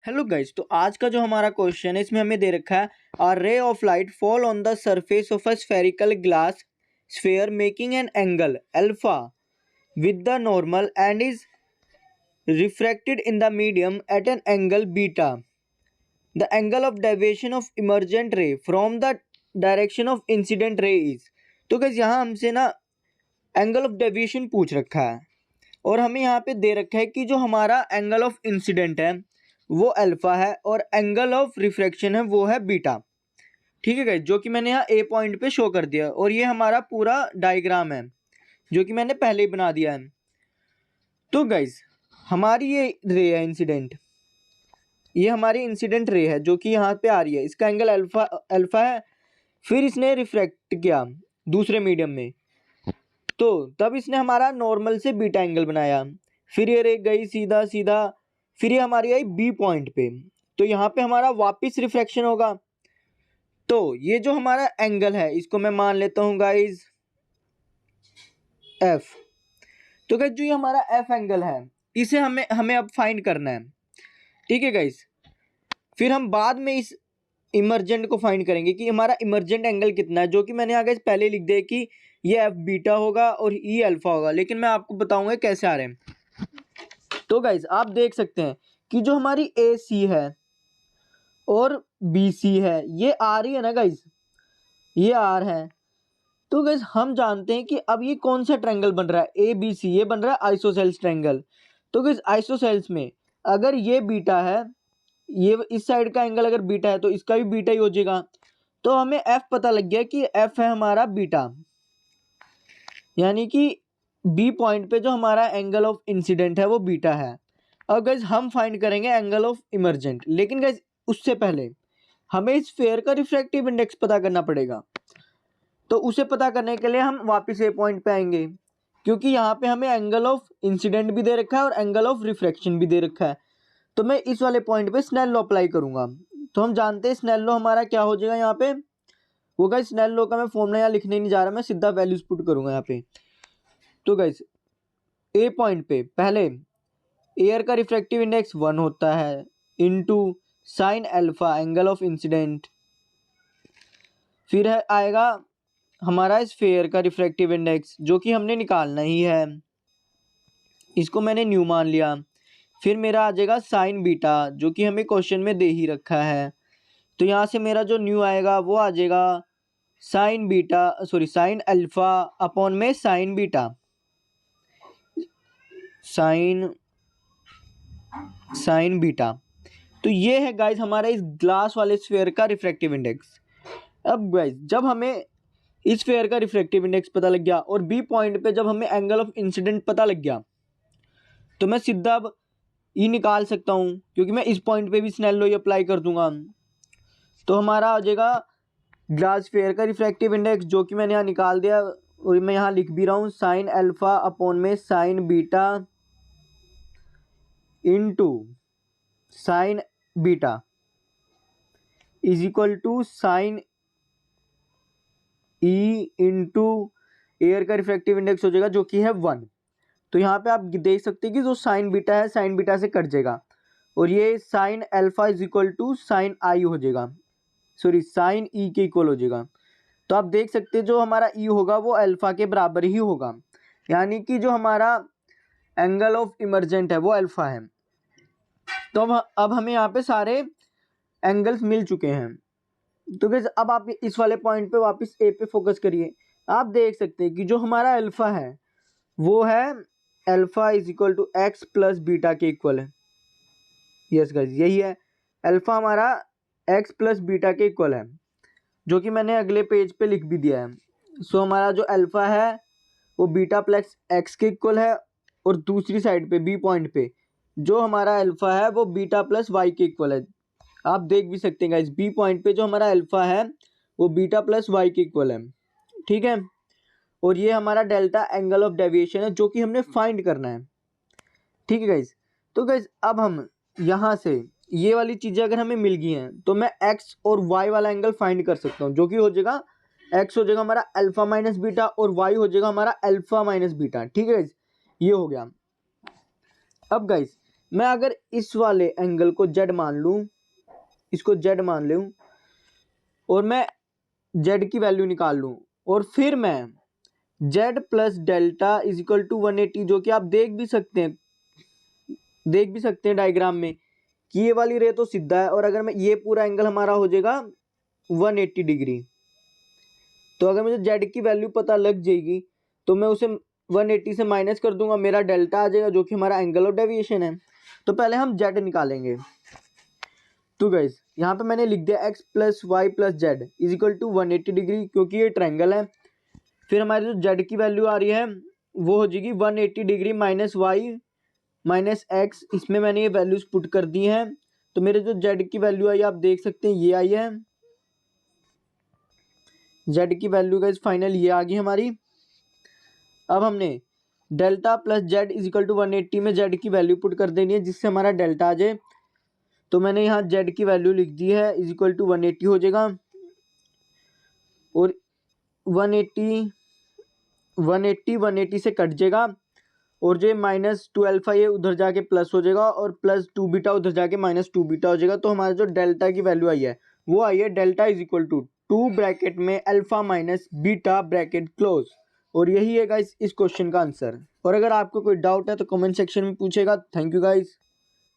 Hello guys, तो आज का जो हमारा क्वेश्चन है इसमें हमें दे रखा है a ray of light fall on the surface of a spherical glass sphere making an angle alpha with the normal and is refracted in the medium at an angle beta. The angle of deviation of emergent ray from the direction of incident ray is. तो guys यहाँ हमसे ना angle of deviation पूछ रखा है और हमें यहाँ पे दे रखा है कि जो हमारा एंगल ऑफ इंसिडेंट है वो अल्फा है और एंगल ऑफ रिफ्रैक्शन है वो है बीटा। ठीक है गाइस, जो कि मैंने यहाँ ए पॉइंट पे शो कर दिया और ये हमारा पूरा डायग्राम है जो कि मैंने पहले ही बना दिया है। तो गाइस हमारी ये रे है इंसिडेंट, ये हमारी इंसिडेंट रे है जो कि यहाँ पे आ रही है, इसका एंगल अल्फा अल्फा है। फिर इसने रिफ्रैक्ट किया दूसरे मीडियम में, तो तब इसने हमारा नॉर्मल से बीटा एंगल बनाया। फिर ये रे गई सीधा सीधा, फिर ये हमारी आई बी पॉइंट पे, तो यहाँ पे हमारा वापस रिफ्रैक्शन होगा। तो ये जो हमारा एंगल है इसको मैं मान लेता हूँ गाइज एफ। तो गाइज जो ये हमारा एफ एंगल है इसे हमें अब फाइंड करना है। ठीक है गाइज, फिर हम बाद में इस इमर्जेंट को फाइंड करेंगे कि हमारा इमर्जेंट एंगल कितना है, जो कि मैंने आगे पहले लिख दिया कि ये एफ बीटा होगा और ई अल्फा होगा, लेकिन मैं आपको बताऊंगा कैसे आ रहे हैं। तो गाइज आप देख सकते हैं कि जो हमारी ए सी है और बी सी है ये आर ही है ना गाइज, ये आर है। तो गाइज हम जानते हैं कि अब ये कौन सा ट्रायंगल बन रहा है, ए बी सी, ये बन रहा है आइसोसेल्स ट्रायंगल। तो गाइज आइसोसेल्स में अगर ये बीटा है, ये इस साइड का एंगल अगर बीटा है तो इसका भी बीटा ही हो जाएगा। तो हमें एफ पता लग गया कि एफ है हमारा बीटा, यानी कि बी पॉइंट पे जो हमारा एंगल ऑफ इंसिडेंट है वो बीटा है। अब गाइज हम फाइंड करेंगे एंगल ऑफ इमर्जेंट, लेकिन गाइज उससे पहले हमें इस फेयर का रिफ्रैक्टिव इंडेक्स पता करना पड़ेगा। तो उसे पता करने के लिए हम वापस ए पॉइंट पे आएंगे, क्योंकि यहाँ पे हमें एंगल ऑफ इंसिडेंट भी दे रखा है और एंगल ऑफ रिफ्रैक्शन भी दे रखा है। तो मैं इस वाले पॉइंट पे स्नेल लॉ अप्लाई करूंगा। तो हम जानते हैं स्नेल लॉ हमारा क्या हो जाएगा यहाँ पे, वो गाइस स्नेल लॉ का मैं फॉर्मूला यहाँ लिखने नहीं जा रहा, मैं सीधा वैल्यूज पुट करूंगा यहाँ पे। तो गाइस ए पॉइंट पे पहले एयर का रिफ्रैक्टिव इंडेक्स 1 होता है into sine alpha angle of incident. फिर आएगा हमारा स्फीयर का रिफ्रैक्टिव इंडेक्स जो कि हमने निकालना ही है, इसको मैंने न्यू मान लिया। फिर मेरा आ जाएगा साइन बीटा जो कि हमें क्वेश्चन में दे ही रखा है। तो यहाँ से मेरा जो न्यू आएगा वो आ जाएगा sign beta sine alpha upon में साइन बीटा, साइन बीटा। तो ये है गाइज हमारा इस ग्लास वाले स्फीयर का रिफ्रैक्टिव इंडेक्स। अब गाइज जब हमें इस स्फीयर का रिफ्रैक्टिव इंडेक्स पता लग गया और बी पॉइंट पे जब हमें एंगल ऑफ इंसिडेंट पता लग गया, तो मैं सीधा अब ई निकाल सकता हूँ, क्योंकि मैं इस पॉइंट पे भी स्नेल लॉ अप्लाई कर दूंगा। तो हमारा आ जाएगा ग्लास स्फीयर का रिफ्रैक्टिव इंडेक्स जो कि मैंने यहाँ निकाल दिया और मैं यहाँ लिख भी रहा हूँ साइन अल्फा अपॉन में sine beta into sine beta is equal to sine E into air का रिफ्रैक्टिव इंडेक्स हो जाएगा जो कि है 1। तो यहाँ पे आप देख सकते हैं कि जो साइन बीटा है साइन बीटा से कट जाएगा और ये sine alpha is equal to sine i हो जाएगा, साइन ई के इक्वल हो जाएगा। तो आप देख सकते हैं जो हमारा ई होगा वो अल्फा के बराबर ही होगा, यानी कि जो हमारा एंगल ऑफ इमर्जेंट है वो अल्फा है। तो अब हमें यहाँ पे सारे एंगल्स मिल चुके हैं। तो गाइस अब आप इस वाले पॉइंट पे वापस ए पे फोकस करिए। आप देख सकते हैं कि जो हमारा अल्फा है वो है alpha is equal to X plus beta के इक्वल है। यस गाइस यही है, अल्फा हमारा एक्स प्लस बीटा के इक्वल है, जो कि मैंने अगले पेज पे लिख भी दिया है। सो हमारा जो अल्फा है वो बीटा प्लस एक्स के इक्वल है और दूसरी साइड पे बी पॉइंट पे जो हमारा अल्फा है वो बीटा प्लस वाई के इक्वल है। आप देख भी सकते हैं गाइस बी पॉइंट पे जो हमारा अल्फा है वो बीटा प्लस वाई के इक्वल है। ठीक है, और ये हमारा डेल्टा एंगल ऑफ डेविएशन है जो कि हमने फाइंड करना है। ठीक है गाइस, तो गाइस अब हम यहाँ से ये वाली चीज़ें अगर हमें मिल गई हैं तो मैं एक्स और वाई वाला एंगल फाइंड कर सकता हूँ, जो कि हो जाएगा एक्स हो जाएगा हमारा अल्फा माइनस बीटा और वाई हो जाएगा हमारा अल्फा माइनस बीटा। ठीक है गाइस, ये हो गया। अब गाइस मैं अगर इस वाले एंगल को जेड मान लूँ, इसको जेड मान लूँ और मैं जेड की वैल्यू निकाल लूँ और फिर मैं Z plus delta is equal to 180, जो कि आप देख भी सकते हैं डायग्राम में कि ये वाली रे तो सीधा है, और अगर मैं ये पूरा एंगल हमारा हो जाएगा 180 डिग्री। तो अगर मुझे जेड की वैल्यू पता लग जाएगी तो मैं उसे 180 से माइनस कर दूंगा, मेरा डेल्टा आ जाएगा जो कि हमारा एंगल ऑफ डेविएशन है। तो पहले हम जेड निकालेंगे। तो गाइस यहाँ पे मैंने लिख दिया x plus Y plus Z is equal to 180 degree, क्योंकि ये ट्रायंगल है। फिर हमारी जो जेड की वैल्यू आ रही है वो हो जाएगी 180 degree minus Y minus X, इसमें मैंने ये वैल्यूज पुट कर दी हैं। तो मेरे जो जेड की वैल्यू आई आप देख सकते हैं ये आई है, जेड की वैल्यू गाइस फाइनल ये आ गई हमारी। अब हमने delta plus Z is equal to 180 में जेड की वैल्यू पुट कर देनी है जिससे हमारा डेल्टा आ जाए। तो मैंने यहाँ जेड की वैल्यू लिख दी है इज इक्वल टू 180 हो जाएगा, और 180 से कट जाएगा, और जो माइनस 2 अल्फा ये उधर जाके प्लस हो जाएगा और प्लस 2 बीटा उधर जाके माइनस 2 बीटा हो जाएगा। तो हमारा जो डेल्टा की वैल्यू आई है वो आई है delta is equal to 2 bracket में alpha minus beta bracket close. और यही है गाइस इस क्वेश्चन का आंसर। और अगर आपको कोई डाउट है तो कमेंट सेक्शन में पूछेगा। Thank you guys.